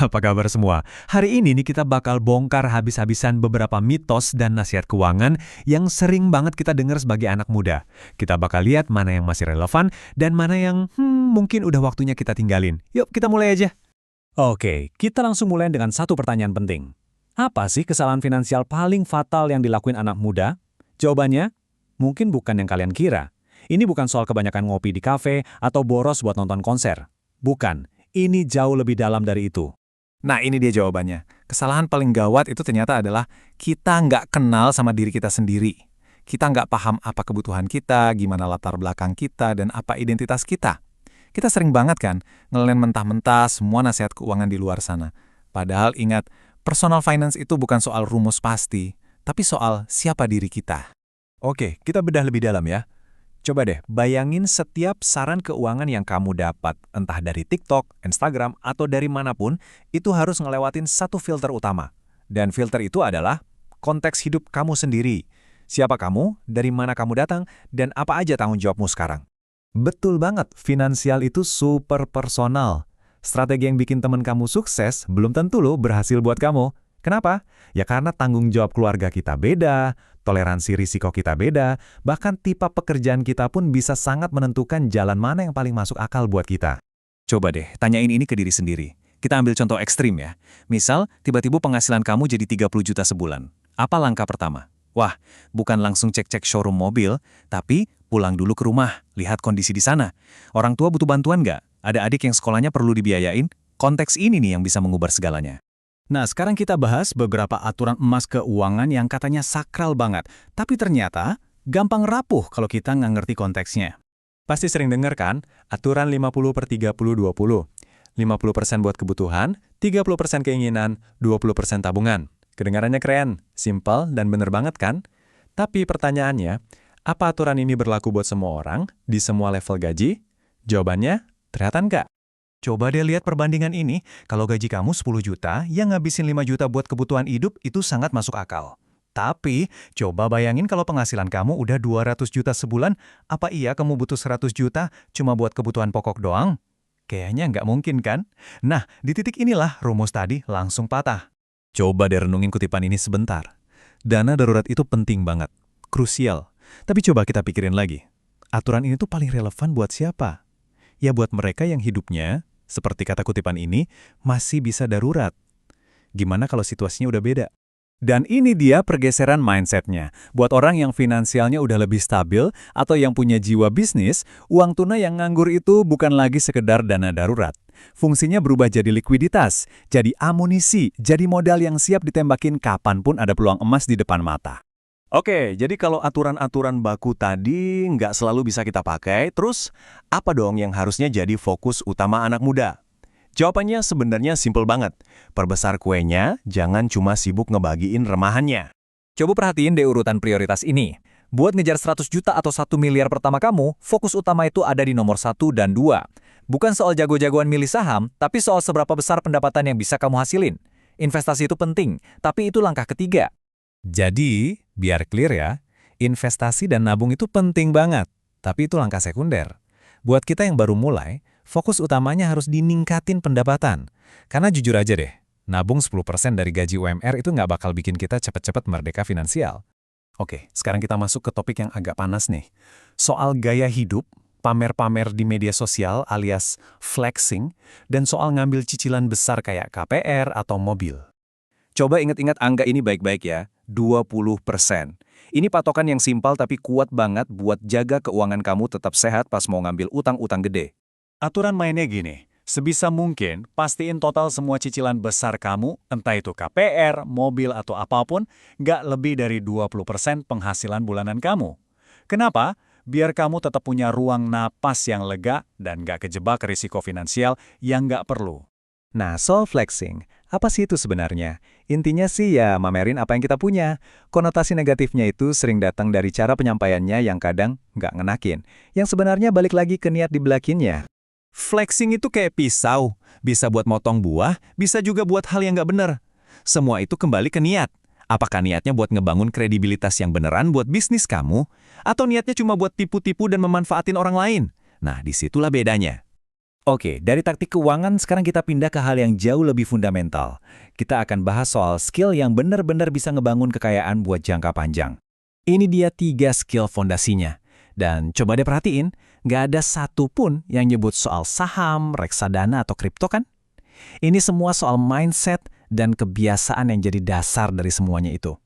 Apa kabar semua? Hari ini nih kita bakal bongkar habis-habisan beberapa mitos dan nasihat keuangan yang sering banget kita dengar sebagai anak muda. Kita bakal lihat mana yang masih relevan dan mana yang mungkin udah waktunya kita tinggalin. Yuk kita mulai aja. Oke, kita langsung mulai dengan satu pertanyaan penting. Apa sih kesalahan finansial paling fatal yang dilakuin anak muda? Jawabannya, mungkin bukan yang kalian kira. Ini bukan soal kebanyakan ngopi di kafe atau boros buat nonton konser. Bukan, ini jauh lebih dalam dari itu. Nah, ini dia jawabannya. Kesalahan paling gawat itu ternyata adalah kita nggak kenal sama diri kita sendiri. Kita nggak paham apa kebutuhan kita, gimana latar belakang kita, dan apa identitas kita. Kita sering banget kan ngelen mentah-mentah semua nasihat keuangan di luar sana. Padahal ingat, personal finance itu bukan soal rumus pasti, tapi soal siapa diri kita. Oke, kita bedah lebih dalam ya. Coba deh, bayangin setiap saran keuangan yang kamu dapat, entah dari TikTok, Instagram, atau dari manapun, itu harus ngelewatin satu filter utama. Dan filter itu adalah konteks hidup kamu sendiri. Siapa kamu, dari mana kamu datang, dan apa aja tanggung jawabmu sekarang. Betul banget, finansial itu super personal. Strategi yang bikin teman kamu sukses belum tentu loh berhasil buat kamu. Kenapa? Ya karena tanggung jawab keluarga kita beda, toleransi risiko kita beda, bahkan tipe pekerjaan kita pun bisa sangat menentukan jalan mana yang paling masuk akal buat kita. Coba deh, tanyain ini ke diri sendiri. Kita ambil contoh ekstrim ya. Misal, tiba-tiba penghasilan kamu jadi 30 juta sebulan. Apa langkah pertama? Wah, bukan langsung cek-cek showroom mobil, tapi pulang dulu ke rumah, lihat kondisi di sana. Orang tua butuh bantuan nggak? Ada adik yang sekolahnya perlu dibiayain? Konteks ini nih yang bisa mengubah segalanya. Nah, sekarang kita bahas beberapa aturan emas keuangan yang katanya sakral banget, tapi ternyata gampang rapuh kalau kita nggak ngerti konteksnya. Pasti sering dengar kan, aturan 50/30/20. 50% buat kebutuhan, 30% keinginan, 20% tabungan. Kedengarannya keren, simpel, dan bener banget kan? Tapi pertanyaannya, apa aturan ini berlaku buat semua orang, di semua level gaji? Jawabannya, ternyata enggak. Coba deh lihat perbandingan ini, kalau gaji kamu 10 juta, yang ngabisin 5 juta buat kebutuhan hidup itu sangat masuk akal. Tapi, coba bayangin kalau penghasilan kamu udah 200 juta sebulan, apa iya kamu butuh 100 juta cuma buat kebutuhan pokok doang? Kayaknya nggak mungkin kan? Nah, di titik inilah rumus tadi langsung patah. Coba deh renungin kutipan ini sebentar. Dana darurat itu penting banget, krusial. Tapi coba kita pikirin lagi. Aturan ini tuh paling relevan buat siapa? Ya buat mereka yang hidupnya, seperti kata kutipan ini, masih bisa darurat. Gimana kalau situasinya udah beda? Dan ini dia pergeseran mindsetnya. Buat orang yang finansialnya udah lebih stabil atau yang punya jiwa bisnis, uang tunai yang nganggur itu bukan lagi sekedar dana darurat. Fungsinya berubah jadi likuiditas, jadi amunisi, jadi modal yang siap ditembakin kapanpun ada peluang emas di depan mata. Oke, jadi kalau aturan-aturan baku tadi nggak selalu bisa kita pakai, terus apa dong yang harusnya jadi fokus utama anak muda? Jawabannya sebenarnya simpel banget. Perbesar kuenya, jangan cuma sibuk ngebagiin remahannya. Coba perhatiin deh urutan prioritas ini. Buat ngejar 100 juta atau 1 miliar pertama kamu, fokus utama itu ada di nomor 1 dan 2. Bukan soal jago-jagoan milih saham, tapi soal seberapa besar pendapatan yang bisa kamu hasilin. Investasi itu penting, tapi itu langkah ketiga. Jadi, biar clear ya, investasi dan nabung itu penting banget, tapi itu langkah sekunder. Buat kita yang baru mulai, fokus utamanya harus diningkatin pendapatan. Karena jujur aja deh, nabung 10% dari gaji UMR itu nggak bakal bikin kita cepet-cepet merdeka finansial. Oke, sekarang kita masuk ke topik yang agak panas nih. Soal gaya hidup, pamer-pamer di media sosial alias flexing, dan soal ngambil cicilan besar kayak KPR atau mobil. Coba ingat-ingat angka ini baik-baik ya, 20%. Ini patokan yang simpel tapi kuat banget buat jaga keuangan kamu tetap sehat pas mau ngambil utang-utang gede. Aturan mainnya gini, sebisa mungkin pastiin total semua cicilan besar kamu, entah itu KPR, mobil, atau apapun, nggak lebih dari 20% penghasilan bulanan kamu. Kenapa? Biar kamu tetap punya ruang napas yang lega dan nggak kejebak risiko finansial yang nggak perlu. Nah, soal flexing, apa sih itu sebenarnya? Intinya sih ya mamerin apa yang kita punya. Konotasi negatifnya itu sering datang dari cara penyampaiannya yang kadang nggak ngenakin. Yang sebenarnya balik lagi ke niat dibelakinnya. Flexing itu kayak pisau. Bisa buat motong buah, bisa juga buat hal yang nggak bener. Semua itu kembali ke niat. Apakah niatnya buat ngebangun kredibilitas yang beneran buat bisnis kamu? Atau niatnya cuma buat tipu-tipu dan memanfaatin orang lain? Nah, disitulah bedanya. Oke, dari taktik keuangan sekarang kita pindah ke hal yang jauh lebih fundamental. Kita akan bahas soal skill yang benar-benar bisa ngebangun kekayaan buat jangka panjang. Ini dia 3 skill fondasinya. Dan coba deh perhatiin, nggak ada satu pun yang nyebut soal saham, reksadana, atau kripto kan? Ini semua soal mindset dan kebiasaan yang jadi dasar dari semuanya itu.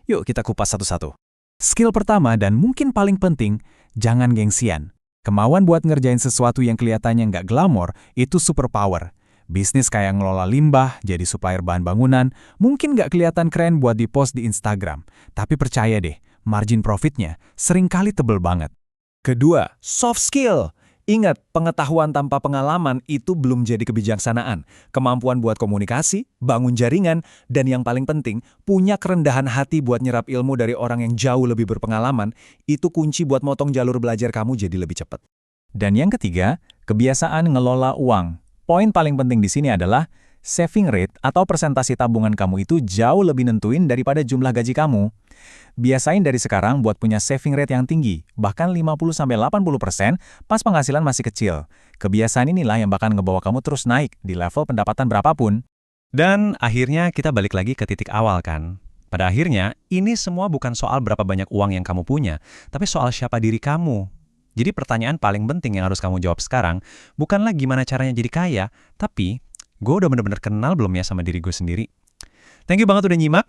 Yuk kita kupas satu-satu. Skill pertama dan mungkin paling penting, jangan gengsian. Kemauan buat ngerjain sesuatu yang kelihatannya nggak glamor, itu superpower. Bisnis kayak ngelola limbah, jadi supplier bahan bangunan, mungkin nggak kelihatan keren buat di-post di Instagram. Tapi percaya deh, margin profitnya seringkali tebel banget. Kedua, soft skill. Ingat, pengetahuan tanpa pengalaman itu belum jadi kebijaksanaan. Kemampuan buat komunikasi, bangun jaringan, dan yang paling penting, punya kerendahan hati buat nyerap ilmu dari orang yang jauh lebih berpengalaman, itu kunci buat motong jalur belajar kamu jadi lebih cepat. Dan yang ketiga, kebiasaan ngelola uang. Poin paling penting di sini adalah saving rate atau persentase tabungan kamu itu jauh lebih nentuin daripada jumlah gaji kamu. Biasain dari sekarang buat punya saving rate yang tinggi, bahkan 50-80% pas penghasilan masih kecil. Kebiasaan inilah yang bakal ngebawa kamu terus naik di level pendapatan berapapun. Dan akhirnya kita balik lagi ke titik awal kan. Pada akhirnya, ini semua bukan soal berapa banyak uang yang kamu punya, tapi soal siapa diri kamu. Jadi pertanyaan paling penting yang harus kamu jawab sekarang, bukanlah gimana caranya jadi kaya, tapi gue udah bener-bener kenal belum ya sama diri gue sendiri. Thank you banget udah nyimak.